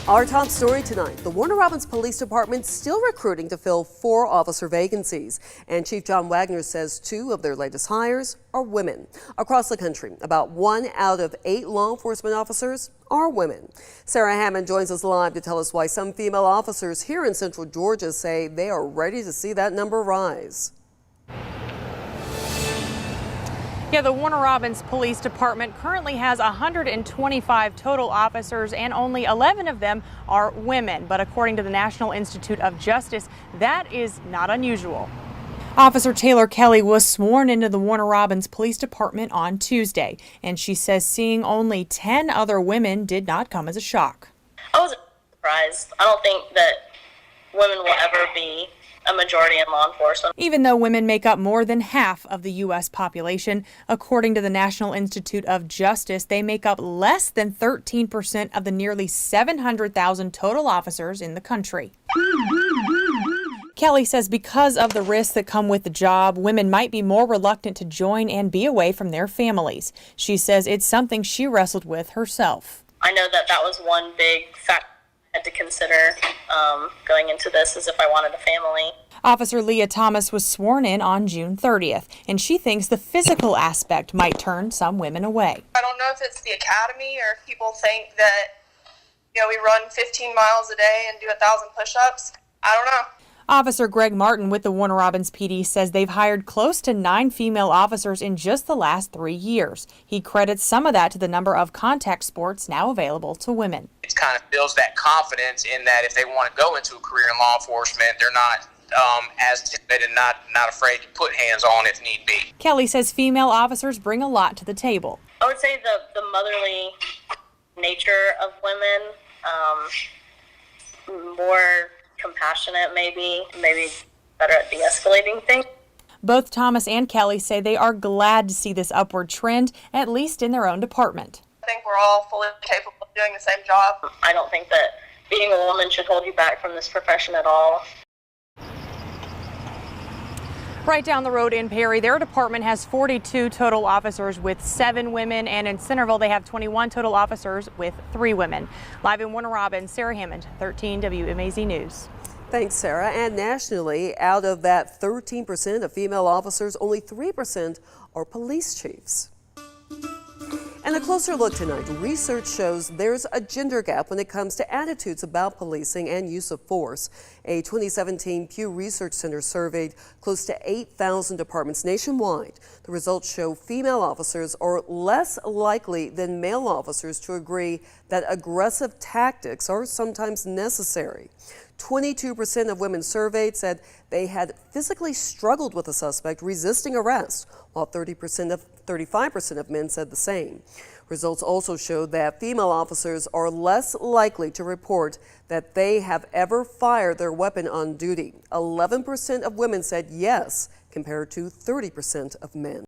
Our top story tonight, the Warner Robins Police Department still recruiting to fill 4 officer vacancies. And Chief John Wagner says 2 of their latest hires are women. Across the country, about 1 out of 8 law enforcement officers are women. Sarah Hammond joins us live to tell us why some female officers here in Central Georgia say they are ready to see that number rise. Yeah, the Warner Robins Police Department currently has 125 total officers and only 11 of them are women. But according to the National Institute of Justice, that is not unusual. Officer Taylor Kelly was sworn into the Warner Robins Police Department on Tuesday, and she says seeing only 10 other women did not come as a shock. I was surprised. I don't think that women will ever be a majority in law enforcement. Even though women make up more than half of the U.S. population, according to the National Institute of Justice, they make up less than 13% of the nearly 700,000 total officers in the country. Kelly says because of the risks that come with the job, women might be more reluctant to join and be away from their families. She says it's something she wrestled with herself. I know that was one big factor I had to consider going into this, as if I wanted a family. Officer Leah Thomas was sworn in on June 30th, and she thinks the physical aspect might turn some women away. I don't know if it's the academy or if people think that, we run 15 miles a day and do 1,000 push-ups. I don't know. Officer Greg Martin with the Warner Robins PD says they've hired close to 9 female officers in just the last 3 years. He credits some of that to the number of contact sports now available to women. It kind of builds that confidence in that if they want to go into a career in law enforcement, they're not as intimidated, not afraid to put hands on if need be. Kelly says female officers bring a lot to the table. I would say the motherly nature of women, more compassionate, maybe better at de-escalating things. Both Thomas and Kelly say they are glad to see this upward trend, at least in their own department. I think we're all fully capable of doing the same job. I don't think that being a woman should hold you back from this profession at all. Right down the road in Perry, their department has 42 total officers with 7 women, and in Centerville they have 21 total officers with 3 women. Live in Warner Robins, Sarah Hammond, 13 WMAZ News. Thanks, Sarah. And nationally, out of that 13% of female officers, only 3% are police chiefs. And a closer look tonight, research shows there's a gender gap when it comes to attitudes about policing and use of force. A 2017 Pew Research Center surveyed close to 8,000 departments nationwide. The results show female officers are less likely than male officers to agree that aggressive tactics are sometimes necessary. 22% of women surveyed said they had physically struggled with a suspect resisting arrest, while 35% of men said the same. Results also showed that female officers are less likely to report that they have ever fired their weapon on duty. 11% of women said yes, compared to 30% of men.